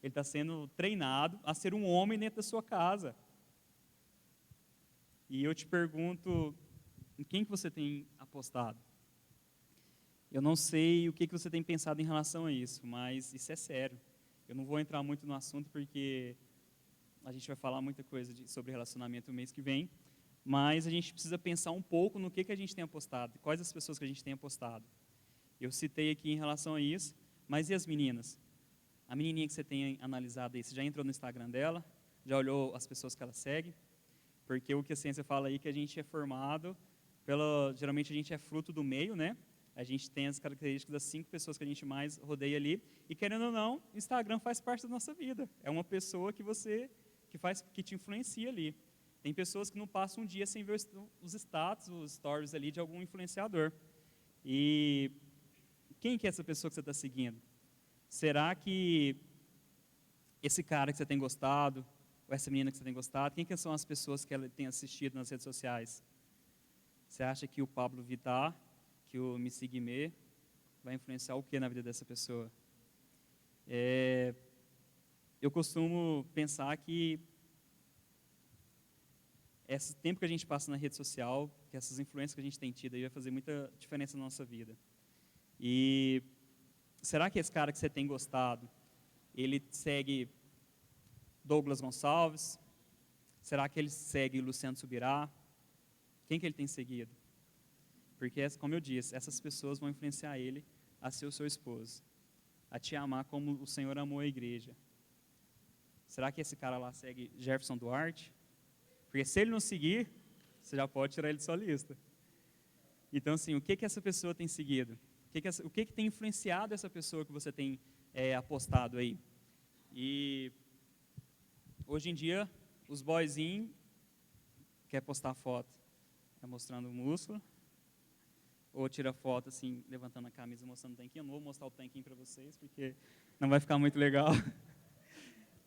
Ele está sendo treinado a ser um homem dentro da sua casa. E eu te pergunto, em quem que você tem apostado? Eu não sei o que você tem pensado em relação a isso, mas isso é sério. Eu não vou entrar muito no assunto porque a gente vai falar muita coisa sobre relacionamento no mês que vem, mas a gente precisa pensar um pouco no que a gente tem apostado, quais as pessoas que a gente tem apostado. Eu citei aqui em relação a isso, mas e as meninas? A menininha que você tem analisado aí, você já entrou no Instagram dela? Já olhou as pessoas que ela segue? Porque o que a ciência fala aí é que a gente é formado geralmente a gente é fruto do meio, né? A gente tem as características das 5 pessoas que a gente mais rodeia ali. E querendo ou não, o Instagram faz parte da nossa vida. É uma pessoa que te influencia ali. Tem pessoas que não passam um dia sem ver os status, os stories ali de algum influenciador. E quem que é essa pessoa que você está seguindo? Será que esse cara que você tem gostado, ou essa menina que você tem gostado, quem que são as pessoas que ela tem assistido nas redes sociais? Você acha que o Pablo Vittar, que o MC Guimê, vai influenciar o que na vida dessa pessoa? Eu costumo pensar que esse tempo que a gente passa na rede social, que essas influências que a gente tem tido aí vai fazer muita diferença na nossa vida. E será que esse cara que você tem gostado, ele segue Douglas Gonçalves? Será que ele segue Luciano Subirá? Quem que ele tem seguido? Porque, como eu disse, essas pessoas vão influenciar ele a ser o seu esposo, a te amar como o Senhor amou a igreja. Será que esse cara lá segue Jefferson Duarte? Porque se ele não seguir, você já pode tirar ele de sua lista. Então, assim, o que essa pessoa tem seguido? O que tem influenciado essa pessoa que você tem apostado aí? E hoje em dia, os boyzinhos querem postar foto, mostrando o músculo, ou tira foto assim, levantando a camisa, mostrando o tanquinho. Eu não vou mostrar o tanquinho para vocês, porque não vai ficar muito legal.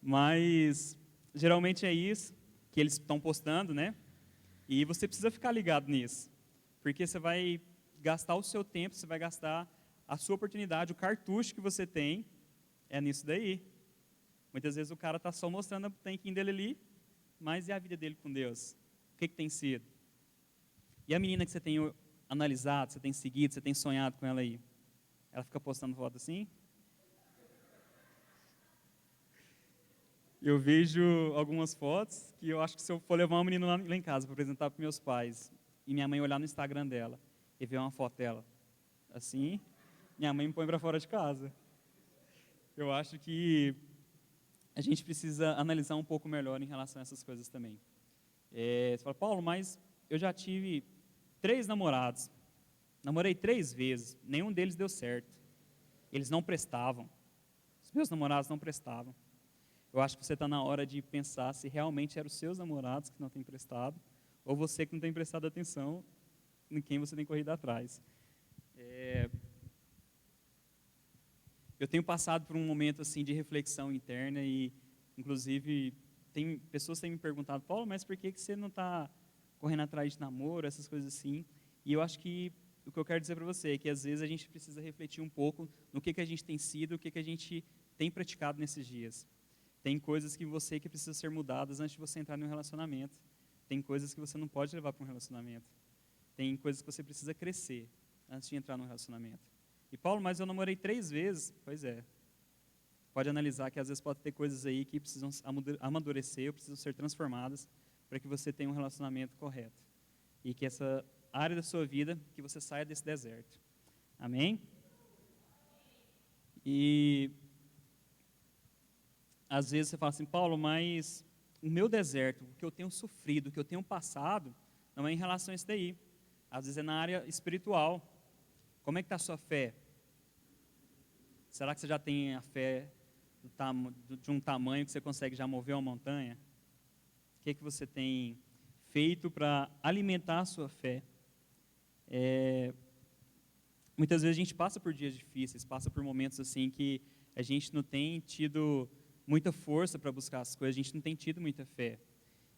Mas, geralmente é isso que eles estão postando, né? E você precisa ficar ligado nisso, porque você vai gastar o seu tempo, você vai gastar a sua oportunidade, o cartucho que você tem é nisso daí. Muitas vezes o cara está só mostrando o tanquinho dele ali, mas e a vida dele com Deus? O que tem sido? E a menina que você tem analisado, você tem seguido, você tem sonhado com ela aí? Ela fica postando foto assim? Eu vejo algumas fotos que eu acho que se eu for levar uma menina lá em casa para apresentar para meus pais, e minha mãe olhar no Instagram dela, e ver uma foto dela assim, minha mãe me põe para fora de casa. Eu acho que a gente precisa analisar um pouco melhor em relação a essas coisas também. Você fala, Paulo, mas eu já tive 3 namorados, namorei 3 vezes, nenhum deles deu certo. Eles não prestavam, os meus namorados não prestavam. Eu acho que você está na hora de pensar se realmente eram os seus namorados que não têm prestado, ou você que não tem prestado atenção em quem você tem corrido atrás. Eu tenho passado por um momento assim de reflexão interna e, inclusive, tem pessoas que têm me perguntado, Paulo, mas por que você não está correndo atrás de namoro, essas coisas assim? E eu acho que o que eu quero dizer para você é que às vezes a gente precisa refletir um pouco no que a gente tem sido, o que a gente tem praticado nesses dias. Tem coisas que você que precisa ser mudadas antes de você entrar em um relacionamento. Tem coisas que você não pode levar para um relacionamento. Tem coisas que você precisa crescer antes de entrar num relacionamento. E Paulo, mas eu namorei 3 vezes. Pois é. Pode analisar que às vezes pode ter coisas aí que precisam amadurecer, ou precisam ser transformadas para que você tenha um relacionamento correto. E que essa área da sua vida, que você saia desse deserto. Amém? E às vezes você fala assim, Paulo, mas o meu deserto, o que eu tenho sofrido, o que eu tenho passado, não é em relação a isso daí. Às vezes é na área espiritual. Como é que está a sua fé? Será que você já tem a fé de um tamanho que você consegue já mover uma montanha? O que você tem feito para alimentar a sua fé? Muitas vezes a gente passa por dias difíceis, passa por momentos assim que a gente não tem tido muita força para buscar as coisas, a gente não tem tido muita fé.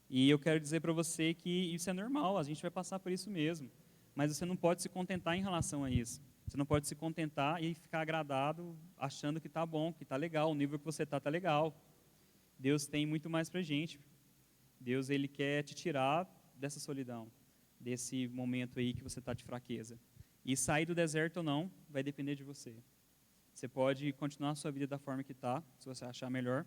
E eu quero dizer para você que isso é normal, a gente vai passar por isso mesmo. Mas você não pode se contentar em relação a isso. Você não pode se contentar e ficar agradado achando que está bom, que está legal, o nível que você está legal. Deus tem muito mais para a gente. Deus, Ele quer te tirar dessa solidão, desse momento aí que você está de fraqueza. E sair do deserto ou não, vai depender de você. Você pode continuar a sua vida da forma que está, se você achar melhor,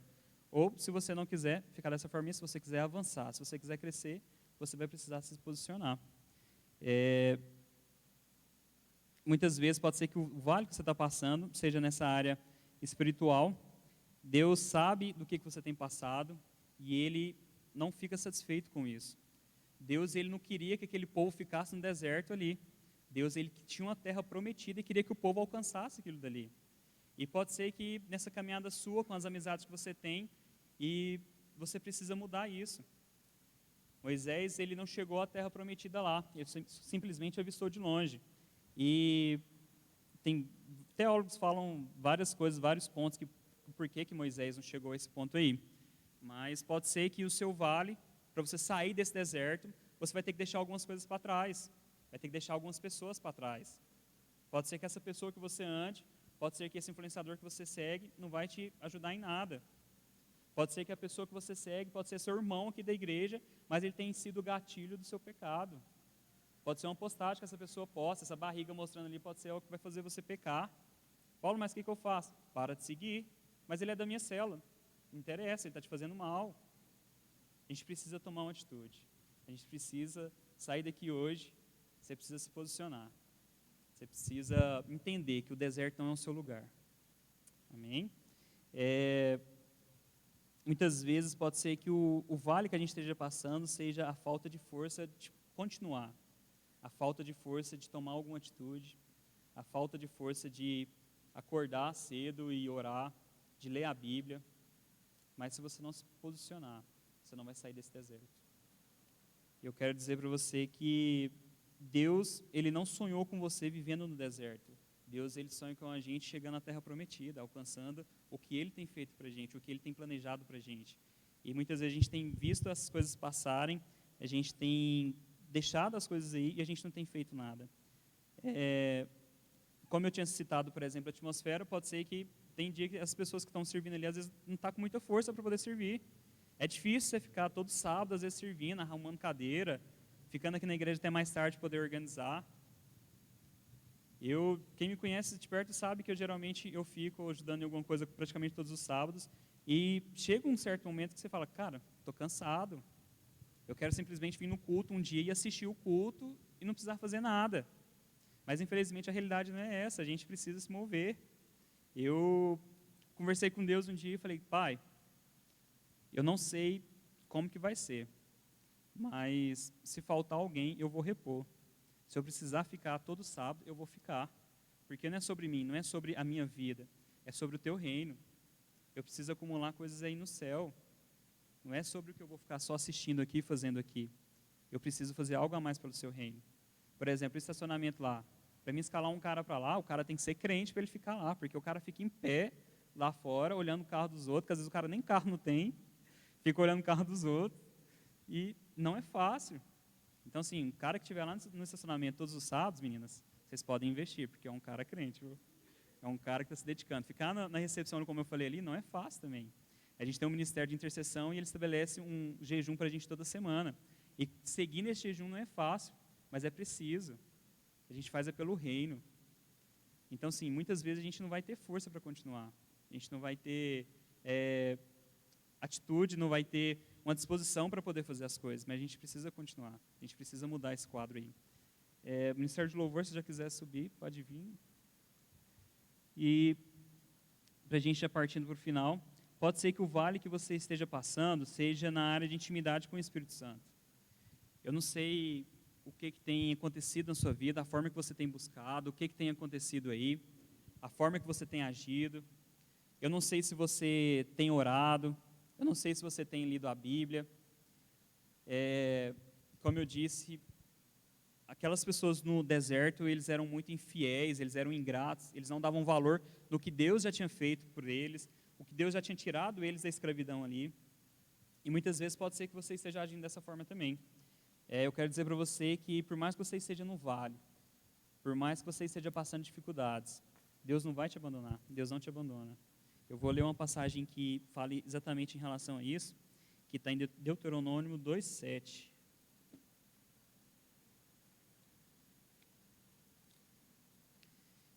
ou se você não quiser ficar dessa forma, se você quiser avançar, se você quiser crescer, você vai precisar se posicionar. Muitas vezes pode ser que o vale que você está passando seja nessa área espiritual. Deus sabe do que você tem passado e Ele não fica satisfeito com isso. Deus, Ele não queria que aquele povo ficasse no deserto ali. Deus, Ele tinha uma terra prometida e queria que o povo alcançasse aquilo dali. E pode ser que nessa caminhada sua, com as amizades que você tem, e você precisa mudar isso. Moisés, ele não chegou à terra prometida lá, ele simplesmente avistou de longe. E teólogos falam várias coisas, vários pontos, por que Moisés não chegou a esse ponto aí. Mas pode ser que o seu vale, para você sair desse deserto, você vai ter que deixar algumas coisas para trás, vai ter que deixar algumas pessoas para trás. Pode ser que essa pessoa que você ande, pode ser que esse influenciador que você segue não vai te ajudar em nada. Pode ser que a pessoa que você segue, pode ser seu irmão aqui da igreja, mas ele tem sido o gatilho do seu pecado. Pode ser uma postagem que essa pessoa posta, essa barriga mostrando ali, pode ser algo que vai fazer você pecar. Paulo, mas o que eu faço? Para de seguir. Mas ele é da minha célula. Não interessa, ele está te fazendo mal. A gente precisa tomar uma atitude. A gente precisa sair daqui hoje. Você precisa se posicionar. Você precisa entender que o deserto não é o seu lugar. Amém? Muitas vezes pode ser que o vale que a gente esteja passando seja a falta de força de continuar. A falta de força de tomar alguma atitude. A falta de força de acordar cedo e orar, de ler a Bíblia. Mas se você não se posicionar, você não vai sair desse deserto. Eu quero dizer para você que Deus, Ele não sonhou com você vivendo no deserto. Deus, Ele sonha com a gente chegando à terra prometida, alcançando o que Ele tem feito para a gente, o que Ele tem planejado para a gente. E muitas vezes a gente tem visto as coisas passarem, a gente tem deixado as coisas aí e a gente não tem feito nada. Como eu tinha citado, por exemplo, a atmosfera, pode ser que tem dia que as pessoas que estão servindo ali, às vezes, não estão com muita força para poder servir. É difícil você ficar todo sábado, às vezes, servindo, arrumando cadeira, ficando aqui na igreja até mais tarde, poder organizar. Quem me conhece de perto sabe que geralmente eu fico ajudando em alguma coisa praticamente todos os sábados, e chega um certo momento que você fala, cara, estou cansado, eu quero simplesmente vir no culto um dia e assistir o culto e não precisar fazer nada. Mas, infelizmente, a realidade não é essa, a gente precisa se mover. Eu conversei com Deus um dia e falei, Pai, eu não sei como que vai ser, mas se faltar alguém, eu vou repor. Se eu precisar ficar todo sábado, eu vou ficar. Porque não é sobre mim, não é sobre a minha vida, é sobre o teu reino. Eu preciso acumular coisas aí no céu. Não é sobre o que eu vou ficar só assistindo aqui, fazendo aqui. Eu preciso fazer algo a mais pelo seu reino. Por exemplo, o estacionamento lá. Para mim escalar um cara para lá, o cara tem que ser crente para ele ficar lá, porque o cara fica em pé lá fora, olhando o carro dos outros, que às vezes o cara nem carro não tem, fica olhando o carro dos outros, e não é fácil. Então, assim, um cara que estiver lá no estacionamento todos os sábados, meninas, vocês podem investir, porque é um cara crente, viu? É um cara que está se dedicando. Ficar na recepção, como eu falei ali, não é fácil também. A gente tem um ministério de intercessão e ele estabelece um jejum para a gente toda semana. E seguir nesse jejum não é fácil, mas é preciso. A gente faz pelo reino. Então, sim, muitas vezes a gente não vai ter força para continuar. A gente não vai ter atitude, não vai ter uma disposição para poder fazer as coisas, mas a gente precisa continuar. A gente precisa mudar esse quadro aí. O Ministério de Louvor, se já quiser subir, pode vir. E, para a gente já partindo para o final, pode ser que o vale que você esteja passando seja na área de intimidade com o Espírito Santo. Eu não sei o que tem acontecido na sua vida, a forma que você tem buscado, o que tem acontecido aí, a forma que você tem agido. Eu não sei se você tem orado, eu não sei se você tem lido a Bíblia. Como eu disse, aquelas pessoas no deserto, eles eram muito infiéis, eles eram ingratos, eles não davam valor no que Deus já tinha feito por eles, o que Deus já tinha tirado eles da escravidão ali. E muitas vezes pode ser que você esteja agindo dessa forma também. Eu quero dizer para você que por mais que você esteja no vale, por mais que você esteja passando dificuldades, Deus não vai te abandonar, Deus não te abandona. Eu vou ler uma passagem que fale exatamente em relação a isso, que está em Deuteronômio 2:7.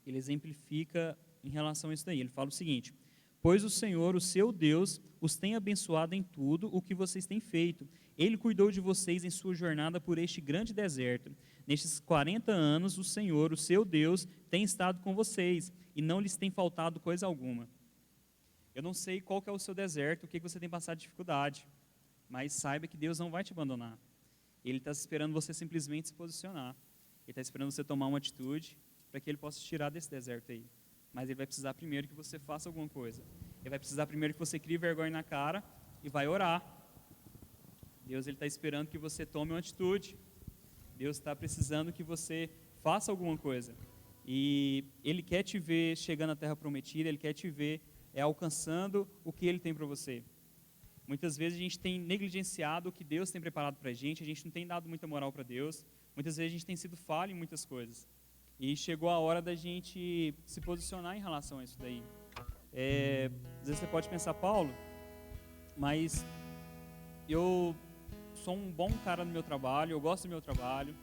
Ele exemplifica em relação a isso daí. Ele fala o seguinte: pois o Senhor, o seu Deus, os tem abençoado em tudo o que vocês têm feito. Ele cuidou de vocês em sua jornada por este grande deserto. Nestes 40 anos, o Senhor, o seu Deus, tem estado com vocês e não lhes tem faltado coisa alguma. Eu não sei qual que é o seu deserto, o que você tem passado de dificuldade, mas saiba que Deus não vai te abandonar. Ele está esperando você simplesmente se posicionar. Ele está esperando você tomar uma atitude para que Ele possa te tirar desse deserto aí. Mas Ele vai precisar primeiro que você faça alguma coisa. Ele vai precisar primeiro que você crie vergonha na cara e vai orar. Deus está esperando que você tome uma atitude. Deus está precisando que você faça alguma coisa. E Ele quer te ver chegando à terra prometida, Ele quer te ver alcançando o que Ele tem para você. Muitas vezes a gente tem negligenciado o que Deus tem preparado para a gente não tem dado muita moral para Deus, muitas vezes a gente tem sido falho em muitas coisas. E chegou a hora da gente se posicionar em relação a isso daí. Às vezes você pode pensar, Paulo, mas eu sou um bom cara no meu trabalho, eu gosto do meu trabalho,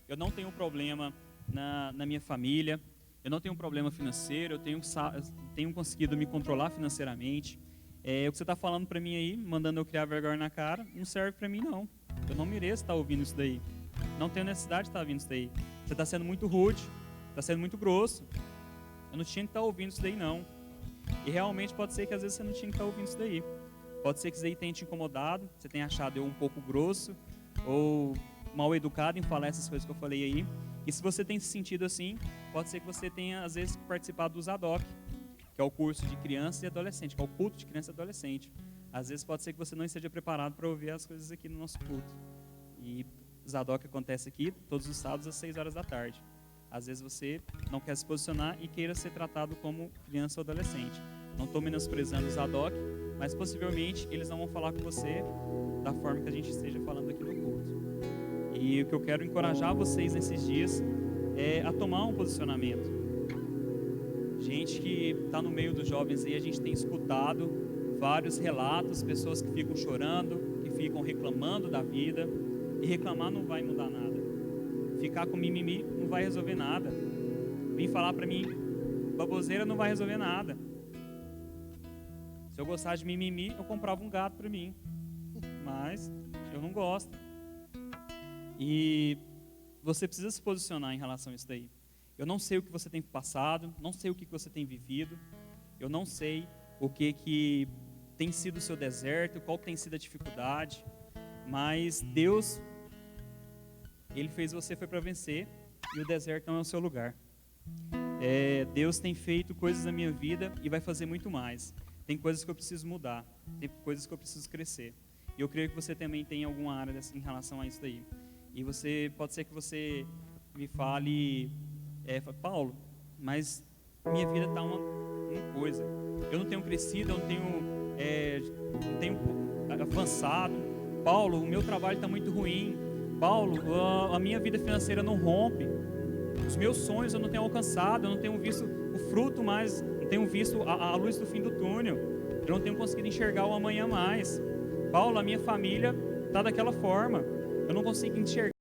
eu não tenho problema na minha família, eu não tenho problema financeiro, eu tenho conseguido me controlar financeiramente. O que você está falando para mim aí, mandando eu criar vergonha na cara, não serve para mim não. Eu não mereço estar ouvindo isso daí. Não tenho necessidade de estar ouvindo isso daí. Você está sendo muito rude, está sendo muito grosso. Eu não tinha que estar ouvindo isso daí não. E realmente pode ser que às vezes você não tinha que estar ouvindo isso daí. Pode ser que isso daí tenha te incomodado, você tenha achado eu um pouco grosso ou mal educado em falar essas coisas que eu falei aí. E se você tem se sentido assim, pode ser que você tenha às vezes participado do Zadok, que é o curso de criança e adolescente, que é o culto de criança e adolescente. Às vezes pode ser que você não esteja preparado para ouvir as coisas aqui no nosso culto. E Zadok acontece aqui todos os sábados às 6 horas da tarde. Às vezes você não quer se posicionar e queira ser tratado como criança ou adolescente. Não estou menosprezando o Zadok, mas possivelmente eles não vão falar com você da forma que a gente esteja falando aqui no culto. E o que eu quero encorajar vocês nesses dias é a tomar um posicionamento. Gente que está no meio dos jovens aí, a gente tem escutado vários relatos, pessoas que ficam chorando, que ficam reclamando da vida, e reclamar não vai mudar nada. Ficar com mimimi não vai resolver nada. Vim falar para mim, baboseira não vai resolver nada. Se eu gostasse de mimimi, eu comprava um gato para mim, mas eu não gosto. E você precisa se posicionar em relação a isso daí. Eu não sei o que você tem passado, não sei o que você tem vivido, eu não sei o que tem sido o seu deserto, qual tem sido a dificuldade, mas Deus, Ele fez você foi para vencer e o deserto não é o seu lugar. Deus tem feito coisas na minha vida e vai fazer muito mais. Tem coisas que eu preciso mudar, tem coisas que eu preciso crescer. E eu creio que você também tem alguma área em relação a isso daí. E pode ser que você me fale, Paulo, mas minha vida está uma coisa. Eu não tenho crescido, eu não tenho avançado. Paulo, o meu trabalho está muito ruim. Paulo, a minha vida financeira não rompe. Os meus sonhos eu não tenho alcançado, eu não tenho visto o fruto mais, não tenho visto a luz do fim do túnel. Eu não tenho conseguido enxergar o amanhã mais. Paulo, a minha família está daquela forma. Eu não consigo enxergar